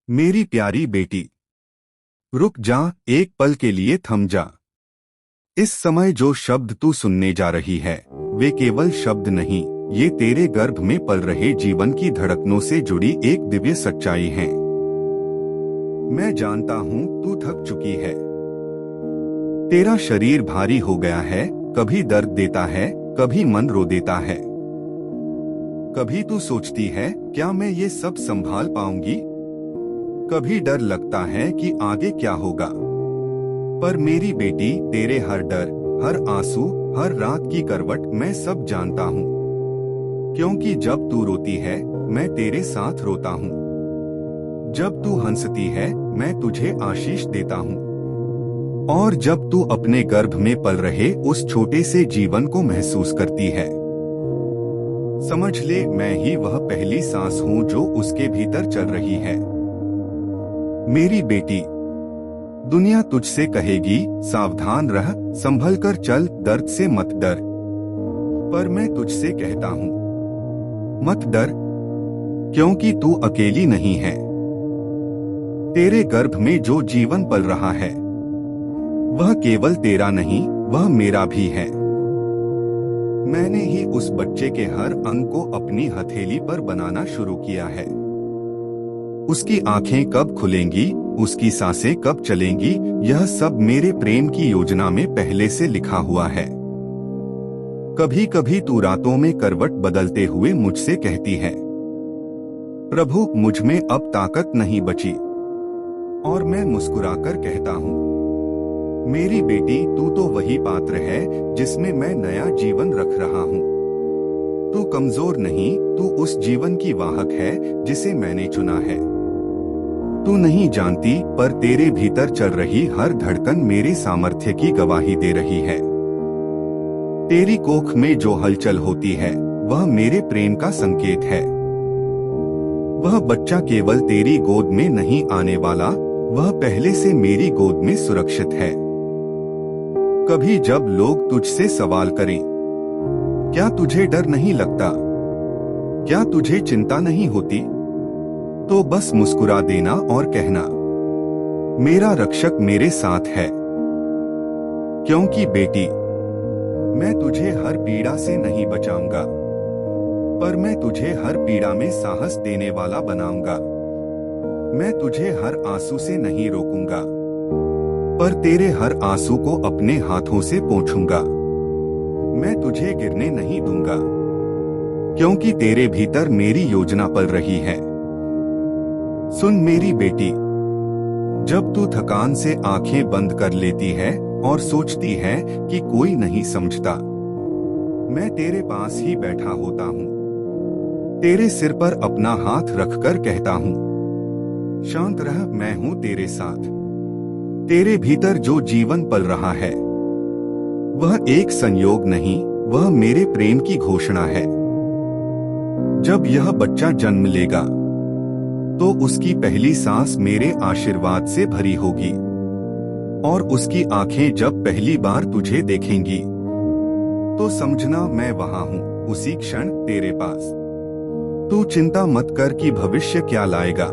मेरी प्यारी बेटी, रुक जा, एक पल के लिए थम जा। इस समय जो शब्द तू सुनने जा रही है वे केवल शब्द नहीं, ये तेरे गर्भ में पल रहे जीवन की धड़कनों से जुड़ी एक दिव्य सच्चाई है। मैं जानता हूँ तू थक चुकी है। तेरा शरीर भारी हो गया है, कभी दर्द देता है, कभी मन रो देता है। कभी तू सोचती है क्या मैं ये सब संभाल पाऊंगी। कभी डर लगता है कि आगे क्या होगा। पर मेरी बेटी, तेरे हर डर, हर आंसू, हर रात की करवट मैं सब जानता हूँ। क्योंकि जब तू रोती है मैं तेरे साथ रोता हूँ। जब तू हंसती है मैं तुझे आशीष देता हूँ। और जब तू अपने गर्भ में पल रहे उस छोटे से जीवन को महसूस करती है, समझ ले मैं ही वह पहली सांस हूँ जो उसके भीतर चल रही है। मेरी बेटी, दुनिया तुझसे कहेगी सावधान रह, संभल कर चल, दर्द से मत डर। पर मैं तुझसे कहता हूँ मत डर, क्योंकि तू अकेली नहीं है। तेरे गर्भ में जो जीवन पल रहा है वह केवल तेरा नहीं, वह मेरा भी है। मैंने ही उस बच्चे के हर अंग को अपनी हथेली पर बनाना शुरू किया है। उसकी आंखें कब खुलेंगी, उसकी सांसें कब चलेंगी, यह सब मेरे प्रेम की योजना में पहले से लिखा हुआ है। कभी कभी तू रातों में करवट बदलते हुए मुझसे कहती है, प्रभु मुझ में अब ताकत नहीं बची। और मैं मुस्कुराकर कहता हूँ, मेरी बेटी तू तो वही पात्र है जिसमें मैं नया जीवन रख रहा हूँ। तू कमजोर नहीं, तू उस जीवन की वाहक है जिसे मैंने चुना है। तू नहीं जानती पर तेरे भीतर चल रही हर धड़कन मेरे सामर्थ्य की गवाही दे रही है। तेरी कोख में जो हलचल होती है वह मेरे प्रेम का संकेत है। वह बच्चा केवल तेरी गोद में नहीं आने वाला, वह पहले से मेरी गोद में सुरक्षित है। कभी जब लोग तुझसे सवाल करें, क्या तुझे डर नहीं लगता, क्या तुझे चिंता नहीं होती, तो बस मुस्कुरा देना और कहना, मेरा रक्षक मेरे साथ है। क्योंकि बेटी, मैं तुझे हर पीड़ा से नहीं बचाऊंगा, पर मैं तुझे हर पीड़ा में साहस देने वाला बनाऊंगा। मैं तुझे हर आंसू से नहीं रोकूंगा, पर तेरे हर आंसू को अपने हाथों से पोंछूंगा। मैं तुझे गिरने नहीं दूंगा, क्योंकि तेरे भीतर मेरी योजना पल रही है। सुन मेरी बेटी, जब तू थकान से आंखें बंद कर लेती है और सोचती है कि कोई नहीं समझता, मैं तेरे पास ही बैठा होता हूँ। तेरे सिर पर अपना हाथ रखकर कहता हूँ, शांत रह, मैं हूँ तेरे साथ। तेरे भीतर जो जीवन पल रहा है वह एक संयोग नहीं, वह मेरे प्रेम की घोषणा है। जब यह बच्चा जन्म लेगा तो उसकी पहली सांस मेरे आशीर्वाद से भरी होगी, और उसकी आंखें जब पहली बार तुझे देखेंगी तो समझना मैं वहां हूं, उसी क्षण तेरे पास। तू चिंता मत कर कि भविष्य क्या लाएगा,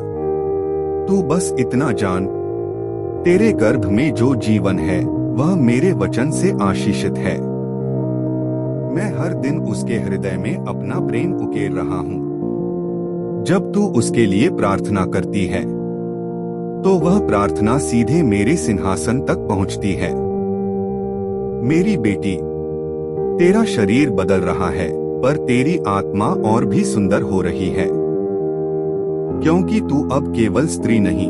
तू बस इतना जान, तेरे गर्भ में जो जीवन है वह मेरे वचन से आशीषित है। मैं हर दिन उसके हृदय में अपना प्रेम उकेर रहा हूँ। जब तू उसके लिए प्रार्थना करती है तो वह प्रार्थना सीधे मेरे सिंहासन तक पहुंचती है। मेरी बेटी, तेरा शरीर बदल रहा है पर तेरी आत्मा और भी सुंदर हो रही है। क्योंकि तू अब केवल स्त्री नहीं,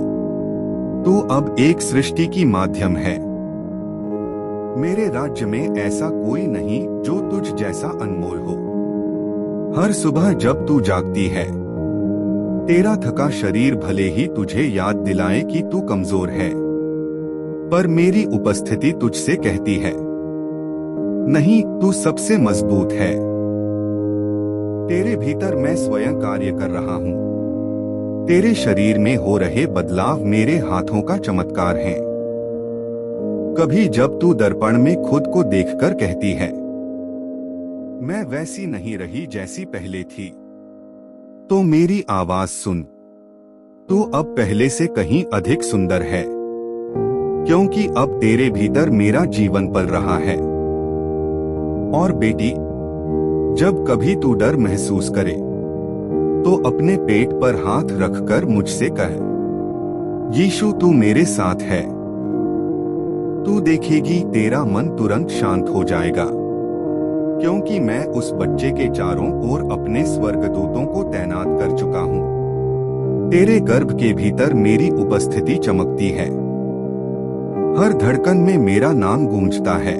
तू अब एक सृष्टि की माध्यम है। मेरे राज्य में ऐसा कोई नहीं जो तुझ जैसा अनमोल हो। हर सुबह जब तू जागती है तेरा थका शरीर भले ही तुझे याद दिलाए कि तू कमजोर है, पर मेरी उपस्थिति तुझसे कहती है, नहीं, तू सबसे मजबूत है। तेरे भीतर मैं स्वयं कार्य कर रहा हूँ। तेरे शरीर में हो रहे बदलाव मेरे हाथों का चमत्कार है। कभी जब तू दर्पण में खुद को देखकर कहती है, मैं वैसी नहीं रही जैसी पहले थी, तो मेरी आवाज सुन, तू अब पहले से कहीं अधिक सुंदर है, क्योंकि अब तेरे भीतर मेरा जीवन पल रहा है। और बेटी, जब कभी तू डर महसूस करे तो अपने पेट पर हाथ रखकर मुझसे कह, यीशु तू मेरे साथ है। तू देखेगी तेरा मन तुरंत शांत हो जाएगा, क्योंकि मैं उस बच्चे के चारों ओर अपने स्वर्गदूतों को तैनात कर चुका हूँ। तेरे गर्भ के भीतर मेरी उपस्थिति चमकती है, हर धड़कन में मेरा नाम गूंजता है।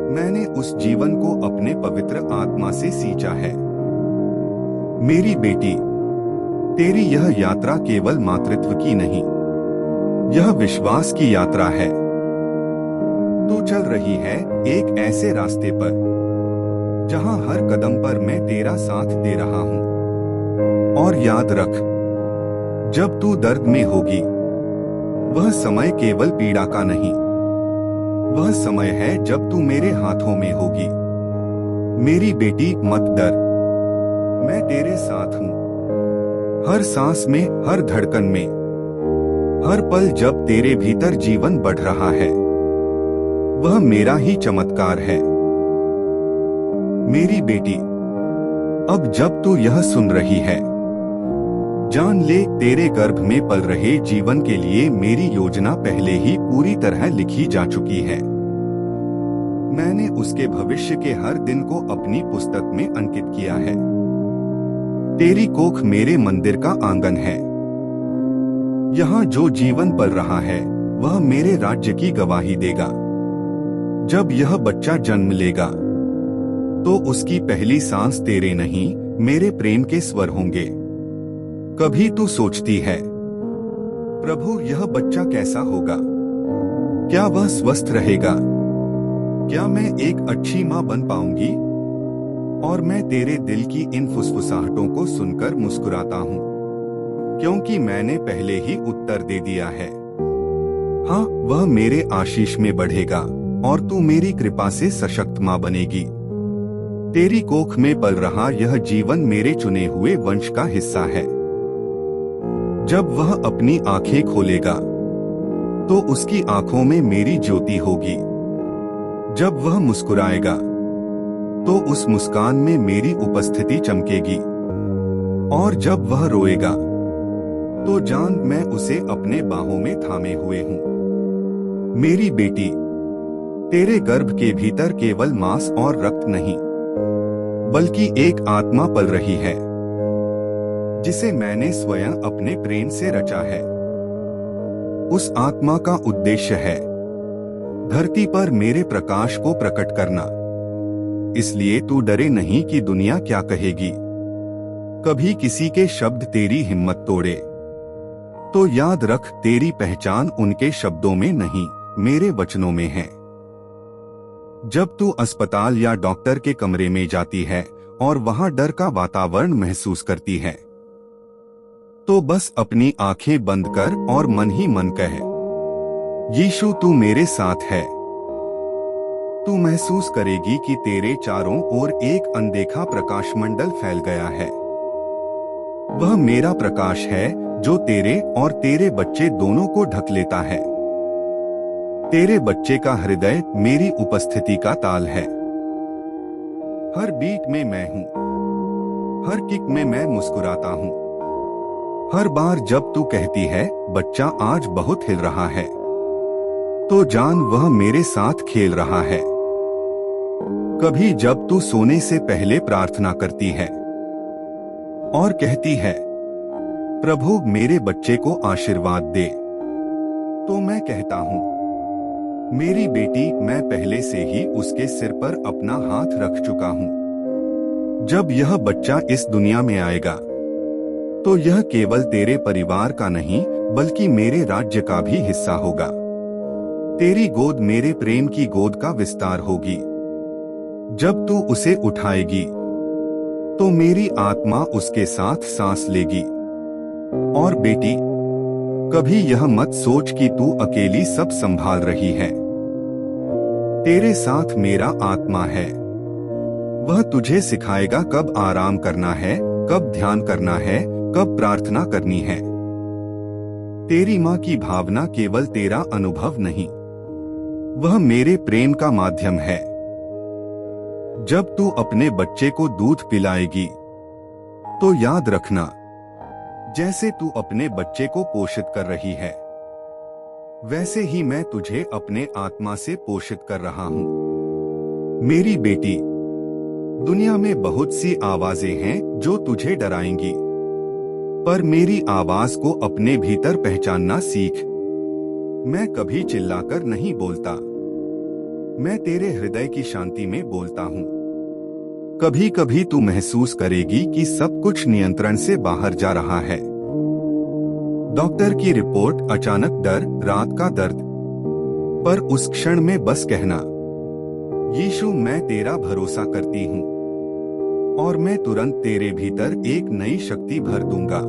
मैंने उस जीवन को अपने पवित्र आत्मा से सींचा है। मेरी बेटी, तेरी यह यात्रा केवल मातृत्व की नहीं, यह विश्वास की यात्रा है। तू चल रही है एक ऐसे रास्ते पर जहां हर कदम पर मैं तेरा साथ दे रहा हूं। और याद रख, जब तू दर्द में होगी, वह समय केवल पीड़ा का नहीं, वह समय है जब तू मेरे हाथों में होगी। मेरी बेटी, मत डर, मैं तेरे साथ हूं। हर सांस में, हर धड़कन में, हर पल जब तेरे भीतर जीवन बढ़ रहा है, वह मेरा ही चमत्कार है। मेरी बेटी, अब जब तू यह सुन रही है, जान ले, तेरे गर्भ में पल रहे जीवन के लिए मेरी योजना पहले ही पूरी तरह लिखी जा चुकी है। मैंने उसके भविष्य के हर दिन को अपनी पुस्तक में अंकित किया है। तेरी कोख मेरे मंदिर का आंगन है। यहाँ जो जीवन पल रहा है, वह मेरे राज्य की गवाही देगा। जब यह बच्चा जन्म लेगा, तो उसकी पहली सांस तेरे नहीं, मेरे प्रेम के स्वर होंगे। कभी तू सोचती है, प्रभु, यह बच्चा कैसा होगा? क्या वह स्वस्थ रहेगा? क्या मैं एक अच्छी मां बन पाऊंगी? और मैं तेरे दिल की इन फुसफुसाहटों को सुनकर मुस्कुराता हूँ, क्योंकि मैंने पहले ही उत्तर दे दिया है। हाँ, वह मेरे आशीष में बढ़ेगा और तू मेरी कृपा से सशक्त मां बनेगी। तेरी कोख में पल रहा यह जीवन मेरे चुने हुए वंश का हिस्सा है। जब वह अपनी आंखें खोलेगा, तो उसकी आंखों में मेरी ज्योति होगी। जब वह मुस्कुराएगा, तो उस मुस्कान में मेरी उपस्थिति चमकेगी। और जब वह रोएगा, तो जान, मैं उसे अपने बाहों में थामे हुए हूँ। मेरी बेटी, तेरे गर्भ के भीतर केवल मांस और रक्त नहीं, बल्कि एक आत्मा पल रही है, जिसे मैंने स्वयं अपने प्रेम से रचा है। उस आत्मा का उद्देश्य है धरती पर मेरे प्रकाश को प्रकट करना। इसलिए तू डरे नहीं कि दुनिया क्या कहेगी। कभी किसी के शब्द तेरी हिम्मत तोड़े, तो याद रख, तेरी पहचान उनके शब्दों में नहीं, मेरे वचनों में है। जब तू अस्पताल या डॉक्टर के कमरे में जाती है और वहां डर का वातावरण महसूस करती है, तो बस अपनी आंखें बंद कर और मन ही मन कहे, यीशु तू मेरे साथ है। तू महसूस करेगी कि तेरे चारों ओर एक अनदेखा प्रकाश मंडल फैल गया है। वह मेरा प्रकाश है जो तेरे और तेरे बच्चे दोनों को ढक लेता है। तेरे बच्चे का हृदय मेरी उपस्थिति का ताल है। हर बीट में मैं हूँ, हर किक में मैं मुस्कुराता हूँ। हर बार जब तू कहती है, बच्चा आज बहुत हिल रहा है, तो जान, वह मेरे साथ खेल रहा है। कभी जब तू सोने से पहले प्रार्थना करती है और कहती है, प्रभु मेरे बच्चे को आशीर्वाद दे, तो मैं कहता हूँ, मेरी बेटी, मैं पहले से ही उसके सिर पर अपना हाथ रख चुका हूँ। जब यह बच्चा इस दुनिया में आएगा, तो यह केवल तेरे परिवार का नहीं, बल्कि मेरे राज्य का भी हिस्सा होगा। तेरी गोद मेरे प्रेम की गोद का विस्तार होगी। जब तू उसे उठाएगी, तो मेरी आत्मा उसके साथ सांस लेगी। और बेटी, कभी यह मत सोच कि तू अकेली सब संभाल रही है। तेरे साथ मेरा आत्मा है। वह तुझे सिखाएगा कब आराम करना है, कब ध्यान करना है, कब प्रार्थना करनी है। तेरी माँ की भावना केवल तेरा अनुभव नहीं, वह मेरे प्रेम का माध्यम है। जब तू अपने बच्चे को दूध पिलाएगी तो याद रखना, जैसे तू अपने बच्चे को पोषित कर रही है, वैसे ही मैं तुझे अपने आत्मा से पोषित कर रहा हूं। मेरी बेटी, दुनिया में बहुत सी आवाजें हैं जो तुझे डराएंगी, पर मेरी आवाज को अपने भीतर पहचानना सीख। मैं कभी चिल्लाकर नहीं बोलता, मैं तेरे हृदय की शांति में बोलता हूँ। कभी कभी तू महसूस करेगी कि सब कुछ नियंत्रण से बाहर जा रहा है। डॉक्टर की रिपोर्ट, अचानक डर, रात का दर्द, पर उस क्षण में बस कहना, यीशु मैं तेरा भरोसा करती हूँ, और मैं तुरंत तेरे भीतर एक नई शक्ति भर दूंगा।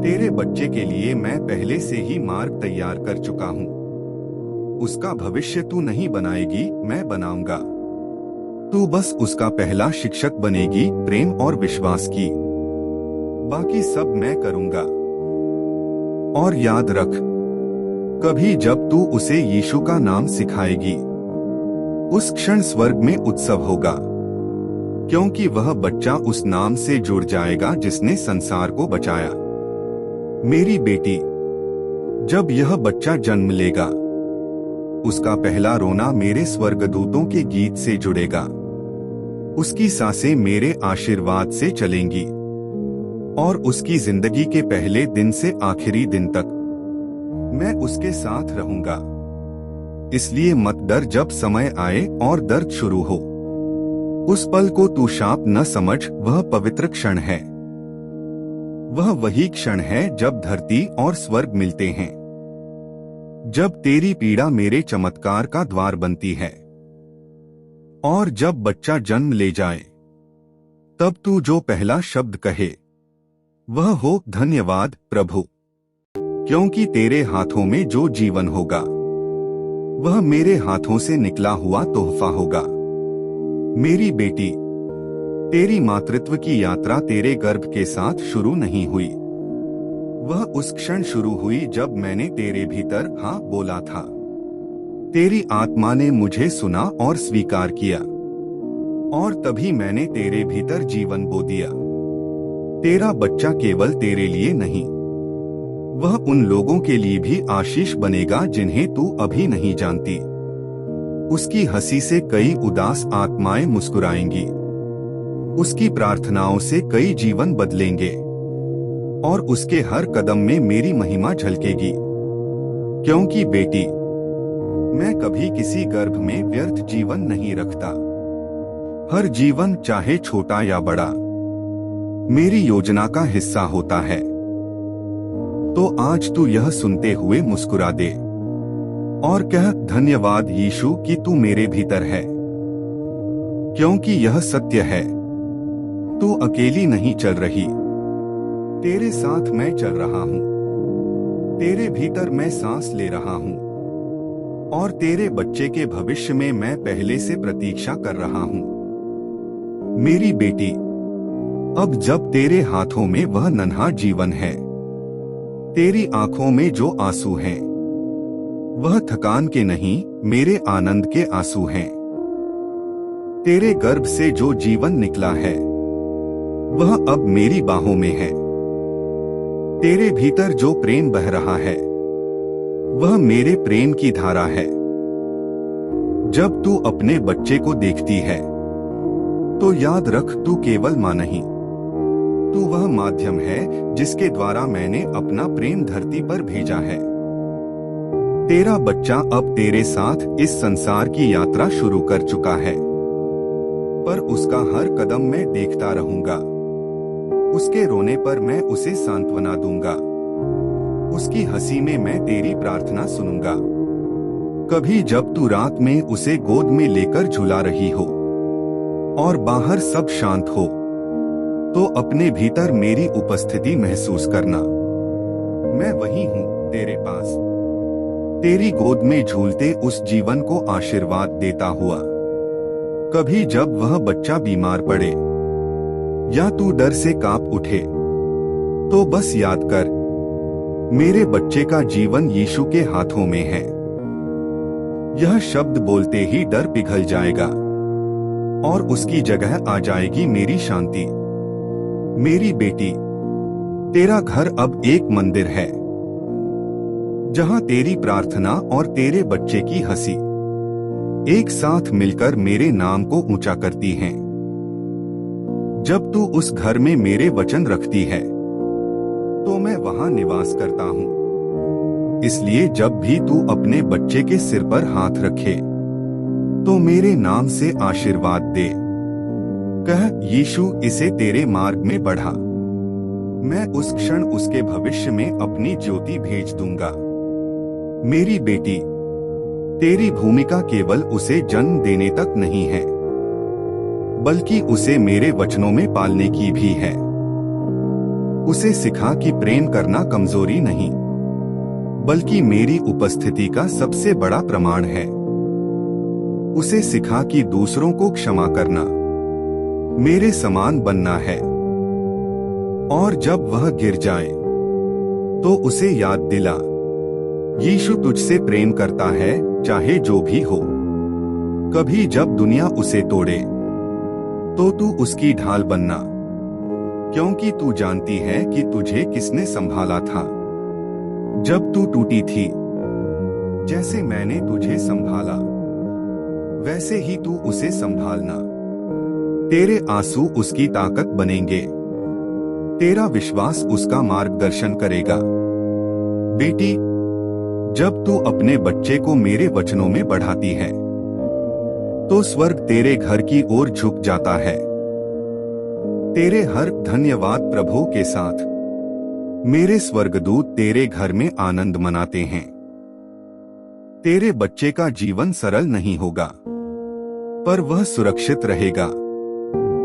तेरे बच्चे के लिए मैं पहले से ही मार्ग तैयार कर चुका हूँ। उसका भविष्य तू नहीं बनाएगी, मैं बनाऊंगा। तू बस उसका पहला शिक्षक बनेगी, प्रेम और विश्वास की। बाकी सब मैं करूंगा। और याद रख, कभी जब तू उसे यीशु का नाम सिखाएगी, उस क्षण स्वर्ग में उत्सव होगा, क्योंकि वह बच्चा उस नाम से जुड़ जाएगा जिसने संसार को बचाया। मेरी बेटी, जब यह बच्चा जन्म लेगा, उसका पहला रोना मेरे स्वर्गदूतों के गीत से जुड़ेगा। उसकी सांसें मेरे आशीर्वाद से चलेंगी, और उसकी जिंदगी के पहले दिन से आखिरी दिन तक मैं उसके साथ रहूंगा। इसलिए मत डर जब समय आए और दर्द शुरू हो। उस पल को तू शाप न समझ, वह पवित्र क्षण है। वह वही क्षण है जब धरती और स्वर्ग मिलते हैं, जब तेरी पीड़ा मेरे चमत्कार का द्वार बनती है। और जब बच्चा जन्म ले जाए, तब तू जो पहला शब्द कहे वह हो, धन्यवाद प्रभु, क्योंकि तेरे हाथों में जो जीवन होगा वह मेरे हाथों से निकला हुआ तोहफा होगा। मेरी बेटी, तेरी मातृत्व की यात्रा तेरे गर्भ के साथ शुरू नहीं हुई, वह उस क्षण शुरू हुई जब मैंने तेरे भीतर हाँ बोला था। तेरी आत्मा ने मुझे सुना और स्वीकार किया, और तभी मैंने तेरे भीतर जीवन बो दिया। तेरा बच्चा केवल तेरे लिए नहीं, वह उन लोगों के लिए भी आशीष बनेगा जिन्हें तू अभी नहीं जानती। उसकी हंसी से कई उदास आत्माएं मुस्कुराएंगी, उसकी प्रार्थनाओं से कई जीवन बदलेंगे, और उसके हर कदम में मेरी महिमा झलकेगी। क्योंकि बेटी, मैं कभी किसी गर्भ में व्यर्थ जीवन नहीं रखता। हर जीवन, चाहे छोटा या बड़ा, मेरी योजना का हिस्सा होता है। तो आज तू यह सुनते हुए मुस्कुरा दे और कह, धन्यवाद यीशु कि तू मेरे भीतर है, क्योंकि यह सत्य है। तू अकेली नहीं चल रही, तेरे साथ मैं चल रहा हूँ। तेरे भीतर मैं सांस ले रहा हूँ, और तेरे बच्चे के भविष्य में मैं पहले से प्रतीक्षा कर रहा हूँ। मेरी बेटी, अब जब तेरे हाथों में वह नन्हा जीवन है, तेरी आंखों में जो आंसू हैं, वह थकान के नहीं, मेरे आनंद के आंसू हैं। तेरे गर्भ से जो जीवन निकला है, वह अब मेरी बाहों में है। तेरे भीतर जो प्रेम बह रहा है, वह मेरे प्रेम की धारा है। जब तू अपने बच्चे को देखती है, तो याद रख, तू केवल मां नहीं, तू वह माध्यम है जिसके द्वारा मैंने अपना प्रेम धरती पर भेजा है। तेरा बच्चा अब तेरे साथ इस संसार की यात्रा शुरू कर चुका है, पर उसका हर कदम मैं देखता रहूंगा। उसके रोने पर मैं उसे सांत्वना दूंगा, उसकी हंसी में मैं तेरी प्रार्थना सुनूंगा। कभी जब तू रात में उसे गोद में लेकर झुला रही हो और बाहर सब शांत हो, तो अपने भीतर मेरी उपस्थिति महसूस करना। मैं वही हूँ, तेरे पास, तेरी गोद में झूलते उस जीवन को आशीर्वाद देता हुआ। कभी जब वह बच्चा बीमार पड़े या तू डर से कांप उठे, तो बस याद कर, मेरे बच्चे का जीवन यीशु के हाथों में है। यह शब्द बोलते ही डर पिघल जाएगा और उसकी जगह आ जाएगी मेरी शांति। मेरी बेटी, तेरा घर अब एक मंदिर है, जहां तेरी प्रार्थना और तेरे बच्चे की हंसी एक साथ मिलकर मेरे नाम को ऊंचा करती हैं। जब तू उस घर में मेरे वचन रखती है, तो मैं वहां निवास करता हूं। इसलिए जब भी तू अपने बच्चे के सिर पर हाथ रखे, तो मेरे नाम से आशीर्वाद दे। कह, यीशु इसे तेरे मार्ग में बढ़ा। मैं उस क्षण उसके भविष्य में अपनी ज्योति भेज दूंगा। मेरी बेटी, तेरी भूमिका केवल उसे जन्म देने तक नहीं है, बल्कि उसे मेरे वचनों में पालने की भी है। उसे सिखा कि प्रेम करना कमजोरी नहीं, बल्कि मेरी उपस्थिति का सबसे बड़ा प्रमाण है। उसे सिखा कि दूसरों को क्षमा करना मेरे समान बनना है, और जब वह गिर जाए तो उसे याद दिला, यीशु तुझसे प्रेम करता है, चाहे जो भी हो। कभी जब दुनिया उसे तोड़े, तो तू उसकी ढाल बनना, क्योंकि तू जानती है कि तुझे किसने संभाला था। जब तू टूटी थी, जैसे मैंने तुझे संभाला, वैसे ही तू उसे संभालना। तेरे आंसू उसकी ताकत बनेंगे, तेरा विश्वास उसका मार्गदर्शन करेगा। बेटी, जब तू अपने बच्चे को मेरे वचनों में बढ़ाती है, तो स्वर्ग तेरे घर की ओर झुक जाता है। तेरे हर धन्यवाद प्रभु के साथ मेरे स्वर्गदूत तेरे घर में आनंद मनाते हैं। तेरे बच्चे का जीवन सरल नहीं होगा, पर वह सुरक्षित रहेगा,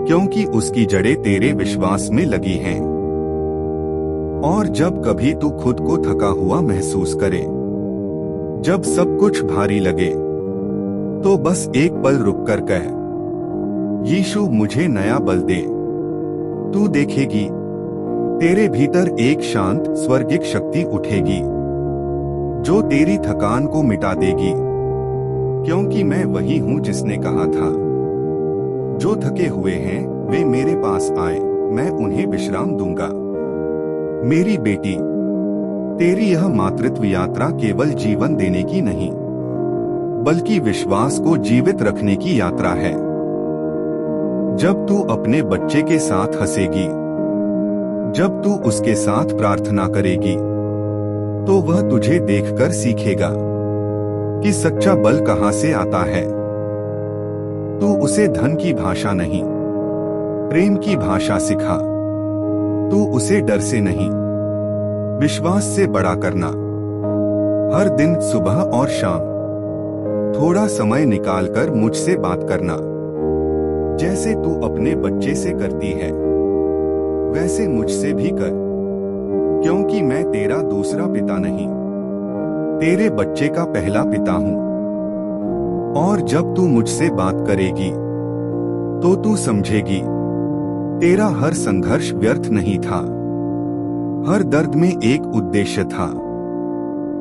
क्योंकि उसकी जड़ें तेरे विश्वास में लगी हैं। और जब कभी तू खुद को थका हुआ महसूस करे, जब सब कुछ भारी लगे, तो बस एक पल रुककर कह, यीशु मुझे नया बल दे। तू देखेगी, तेरे भीतर एक शांत स्वर्गिक शक्ति उठेगी, जो तेरी थकान को मिटा देगी। क्योंकि मैं वही हूं जिसने कहा था, जो थके हुए हैं वे मेरे पास आए, मैं उन्हें विश्राम दूंगा। मेरी बेटी, तेरी यह मातृत्व यात्रा केवल जीवन देने की नहीं, बल्कि विश्वास को जीवित रखने की यात्रा है। जब तू अपने बच्चे के साथ हंसेगी, जब तू उसके साथ प्रार्थना करेगी, तो वह तुझे देखकर सीखेगा कि सच्चा बल कहां से आता है। तू उसे धन की भाषा नहीं, प्रेम की भाषा सिखा। तू उसे डर से नहीं, विश्वास से बड़ा करना। हर दिन सुबह और शाम थोड़ा समय निकालकर मुझसे बात करना। जैसे तू अपने बच्चे से करती है, वैसे मुझसे भी कर, क्योंकि मैं तेरा दूसरा पिता नहीं, तेरे बच्चे का पहला पिता हूं। और जब तू मुझसे बात करेगी, तो तू समझेगी, तेरा हर संघर्ष व्यर्थ नहीं था। हर दर्द में एक उद्देश्य था,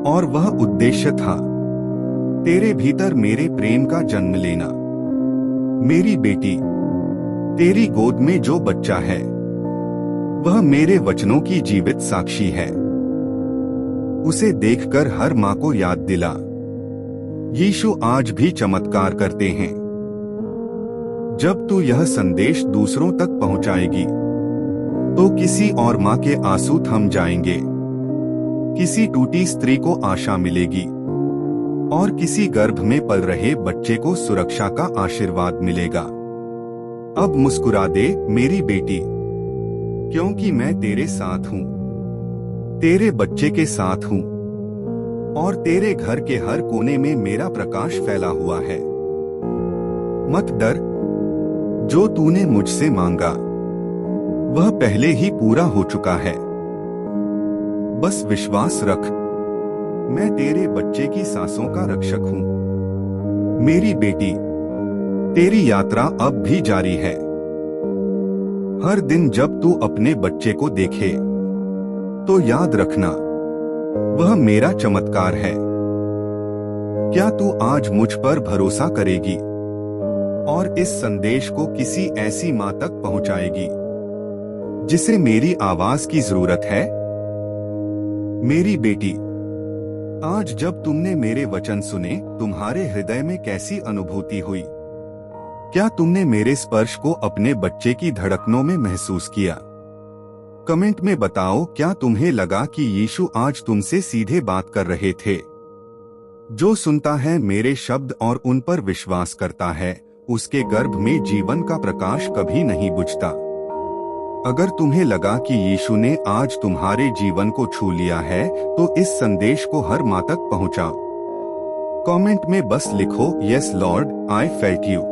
और वह उद्देश्य था तेरे भीतर मेरे प्रेम का जन्म लेना। मेरी बेटी, तेरी गोद में जो बच्चा है, वह मेरे वचनों की जीवित साक्षी है। उसे देखकर हर मां को याद दिला, यीशु आज भी चमत्कार करते हैं। जब तू यह संदेश दूसरों तक पहुंचाएगी, तो किसी और मां के आंसू थम जाएंगे, किसी टूटी स्त्री को आशा मिलेगी, और किसी गर्भ में पल रहे बच्चे को सुरक्षा का आशीर्वाद मिलेगा। अब मुस्कुरा दे मेरी बेटी, क्योंकि मैं तेरे साथ हूं, तेरे बच्चे के साथ हूं, और तेरे घर के हर कोने में मेरा प्रकाश फैला हुआ है। मत डर, जो तूने मुझसे मांगा वह पहले ही पूरा हो चुका है। बस विश्वास रख, मैं तेरे बच्चे की सांसों का रक्षक हूं। मेरी बेटी, तेरी यात्रा अब भी जारी है। हर दिन जब तू अपने बच्चे को देखे, तो याद रखना, वह मेरा चमत्कार है। क्या तू आज मुझ पर भरोसा करेगी और इस संदेश को किसी ऐसी माँ तक पहुंचाएगी जिसे मेरी आवाज की जरूरत है? मेरी बेटी, आज जब तुमने मेरे वचन सुने, तुम्हारे हृदय में कैसी अनुभूति हुई? क्या तुमने मेरे स्पर्श को अपने बच्चे की धड़कनों में महसूस किया? कमेंट में बताओ, क्या तुम्हें लगा कि यीशु आज तुमसे सीधे बात कर रहे थे? जो सुनता है मेरे शब्द और उन पर विश्वास करता है, उसके गर्भ में जीवन का प्रकाश कभी नहीं बुझता। अगर तुम्हें लगा कि यीशु ने आज तुम्हारे जीवन को छू लिया है, तो इस संदेश को हर माँ तक पहुंचाओ। कमेंट में बस लिखो, yes Lord, I felt you.